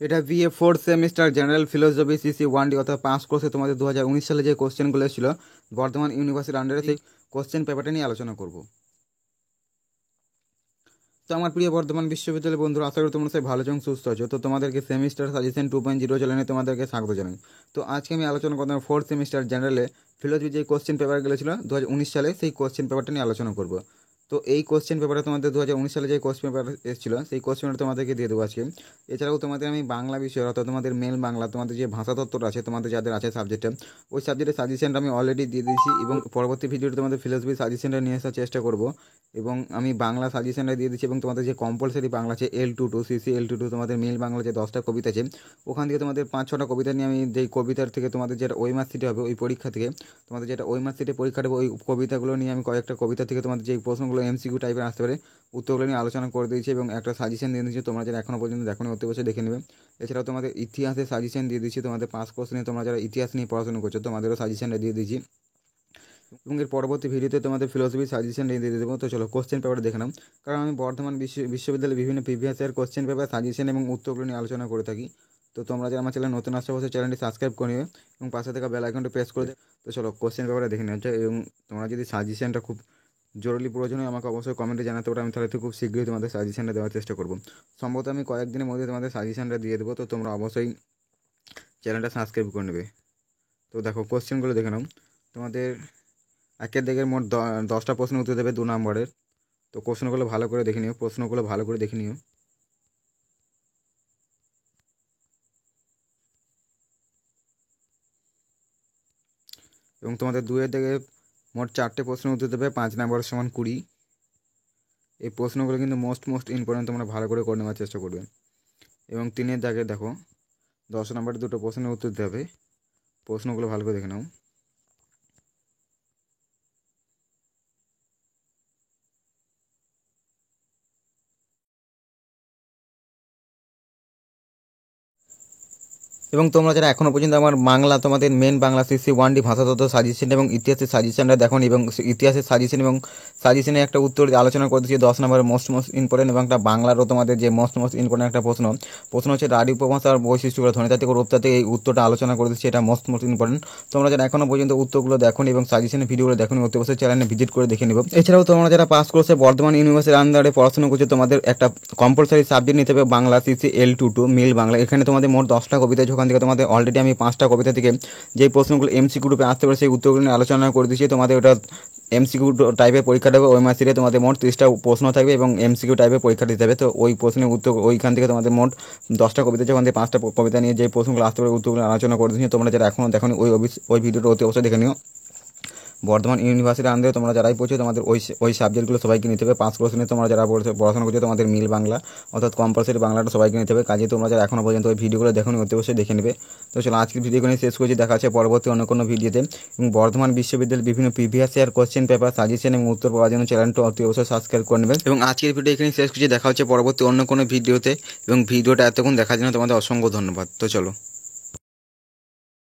এটা BA fourth semester general philosophy CC 1D অর্থাৎ 5 কোর্সে তোমাদের 2019 সালে যে কোশ্চেনগুলো ছিল বর্ধমান ইউনিভার্সিটির আন্ডারে সেই কোশ্চেন পেপারটা নিয়ে আলোচনা করব। তো আমার প্রিয় বর্ধমান বিশ্ববিদ্যালয়ের বন্ধুরা, আশা করি তোমরা সবাই ভালো এবং সুস্থ আছো। তো তোমাদেরকে সেমিস্টার সাজেশন 2.0 চ্যানেলে তোমাদেরকে স্বাগত জানাই। তো আজকে আমি আলোচনা করবো ফোর্থ সেমিস্টার জেনারেলে ফিলোসফি যে কোশ্চেন পেপারগুলো ছিল 2019 সালে সেই কোশ্চেন পেপারটা নিয়ে আলোচনা করব। তো এই কোশ্চেন পেপারে তোমাদের 2019 সালে যে কোশ্চেন পেপার এসেছিল সেই কোশ্চেন পেপার তোমাদেরকে দিয়ে দেবো আজকে। এছাড়াও তোমাদের আমি বাংলা বিষয় অর্থাৎ তোমাদের মেল বাংলা তোমাদের যে ভাষাতত্ত্বটা আছে তোমাদের যাদের আছে সাবজেক্টটা, ওই সাবজেক্টের সাজেশনটা আমি অলরেডি দিয়ে দিয়েছি এবং পরবর্তী ভিডিওতে তোমাদের ফিলোসফি সাজেশনটা নিয়ে আসার চেষ্টা করব। এবং আমি বাংলা সাজেশনটা দিয়ে দিচ্ছি এবং তোমাদের যে কম্পালসারি বাংলা আছে L22 সিসি L22 তোমাদের মেল বাংলা যে 10টা কবিতা আছে ওখান থেকে তোমাদের 5-6টা কবিতা নিয়ে আমি যেই কবিতার থেকে তোমাদের যেটা ওই মার্কশিটে হবে ওই পরীক্ষা থেকে তোমাদের যেটা ওই মার্কশিটে পরীক্ষা দেবো ওই কবিতাগুলো নিয়ে আমি কয়েকটা কবিতা থেকে তোমাদের যে প্রশ্নগুলো এমসিকিউ টাইপের আসতে পারে উত্তরগুলো নিয়ে আলোচনা করে দিয়েছি এবং একটা সাজেশন দিয়ে দিয়েছি। তোমরা যারা এখনও পর্যন্ত দেখো অতি অবশ্যই দেখে নেবে। এছাড়াও তোমাদের ইতিহাসের সাজেশন দিয়ে দিচ্ছি, তোমাদের 5 কোর্স নিয়ে তোমরা যারা ইতিহাস নিয়ে পড়াশোনা করছো তোমাদেরও সাজেশনটা দিয়ে দিয়েছি এবং এর পরবর্তী ভিডিওতে তোমাদের ফিলোসফি সাজেশন দিয়ে দেবো। তো চলো কোশ্চেন পেপার দেখে নাও, কারণ আমি বর্ধমান বিশ্ববিদ্যালয়ের বিভিন্ন previous year question paper suggestion এবং উত্তরগুলো নিয়ে আলোচনা করে থাকি। তো তোমরা যারা আমার চ্যানেল নতুন আসছে অবশ্যই চ্যানেলটি সাবস্ক্রাইব করে নিবে এবং পাশে থাকা বেল আইকনটি প্রেস করে দেবে। তো চলো কোশ্চেন পেপারে দেখে নেওয়া হচ্ছে এবং তোমরা যদি সাজেশনটা খুব জরুরি প্রয়োজন হয় আমাকে অবশ্যই কমেন্টে জানাতে পারো, আমি তাহলে খুব শীঘ্রই তোমাদের সাজেশনটা দেওয়ার চেষ্টা করবো। সম্ভবত আমি কয়েকদিনের মধ্যে তোমাদের সাজেশনটা দিয়ে দেবো, তো তোমরা অবশ্যই চ্যানেলটা সাবস্ক্রাইব করে নেবে। তো দেখো কোশ্চেনগুলো দেখে নাও। তোমাদের একের দিকের মোট 10টা প্রশ্ন উত্তর দেবে 2 নম্বরের। তো প্রশ্নগুলো ভালো করে দেখে নিও, এবং তোমাদের 2-এর দিকে মোট 4টে প্রশ্ন উত্তর দেবে 5 নম্বর সমান 20। এই প্রশ্নগুলো কিন্তু মোস্ট ইম্পর্টেন্ট, তোমরা ভালো করে নেওয়ার চেষ্টা করবে। এবং 3-এর দাগে দেখো 10 নম্বরের 2টো প্রশ্নের উত্তর দিতে হবে, প্রশ্নগুলো ভালো করে দেখে নাও। এবং তোমরা যারা এখনও পর্যন্ত আমার বাংলা তোমাদের মেন বাংলা সিসি 1D ভাষাতত্ত্ব সাজেশন এবং ইতিহাসের সাজেশনটা দেখো এবং ইতিহাসের সাজেশন এবং সাজেশনে একটা উত্তর আলোচনা করে দিচ্ছি 10 নম্বরের মোস্ট ইম্পর্টেন্ট এবং একটা বাংলারও তোমাদের যে মোস্ট ইম্পর্টেন্ট একটা প্রশ্ন হচ্ছে রাঢ়ী উপভাষার বৈশিষ্ট্যগুলো ধ্বনিতাত্ত্বিক ও রূপতাত্ত্বিক, এই উত্তরটা আলোচনা করে দিচ্ছি, এটা মোস্ট ইম্পর্টেন্ট। তোমরা যারা এখনও পর্যন্ত উত্তরগুলো দেখো এবং সাজেশনের ভিডিওগুলো দেখো অতি অবশ্যই চ্যানেলে ভিজিট করে দেখে নেবে। এছাড়াও তোমরা যারা পাস কোর্সে বর্ধমান ইউনিভার্সিটির আন্ডারে পড়াশোনা করছো তোমাদের একটা কম্পালসারি সাবজেক্ট নিতে হবে বাংলা সিসি L22 মিল বাংলা। এখানে তোমাদের মোট 10টা কবিতা আছে, ওখান থেকে তোমাদের অলরেডি আমি 5টা কবিতা থেকে যেই প্রশ্নগুলো এমসিকিউ গ্রুপে আসতে পারে সেই উত্তরগুলো নিয়ে আলোচনা করে দিচ্ছি। তোমাদের ওটা এমসিকিউ টাইপের পরীক্ষা দেবে, ওই মাসিরে তোমাদের মোট 30টা প্রশ্ন থাকবে এবং এমসিকিউ টাইপের পরীক্ষা দিতে হবে। তো ওই প্রশ্নের উত্তর ওইখান থেকে তোমাদের মোট 10টা কবিতা আছে, ওখান থেকে 5টা কবিতা নিয়ে যে প্রশ্নগুলো আসতে পারে উত্তরগুলো আলোচনা করে দিচ্ছি। তোমরা যারা এখনও দেখো ওই ভিডিওটা অতি অবশ্যই দেখে নিও। বর্ধমান ইউনিভার্সিটির আন্ডারে তোমরা যারাই পড়ছো তোমাদের ওই সাবজেক্টগুলো সবাইকে নিতে হবে। 5 কোর্স নিয়ে তোমরা যারা পড়াশোনা করছো তোমাদের মিল বাংলা অর্থাৎ কম্পালসারি বাংলাটা সবাইকে নিতে হবে। কাজে তোমরা যারা এখনও পর্যন্ত ওই ভিডিওগুলো দেখো অতি অবশ্যই দেখে নেবে। তো চলো আজকের ভিডিও নিয়ে শেষ করছি, দেখা আছে পরবর্তী অন্য কোনো ভিডিওতে। এবং বর্ধমান বিশ্ববিদ্যালয়ের বিভিন্ন previous year question paper suggestion এবং উত্তর পাওয়ার জন্য চ্যানেলটা অতি অবশ্যই সাবস্ক্রাইব করে নেবে। এবং আজকের ভিডিও এখানে শেষ করছি, দেখা হচ্ছে পরবর্তী অন্য কোনো ভিডিওতে। এবং ভিডিওটা এতক্ষণ দেখার জন্য তোমাদের অসংখ্য ধন্যবাদ। তো চলো।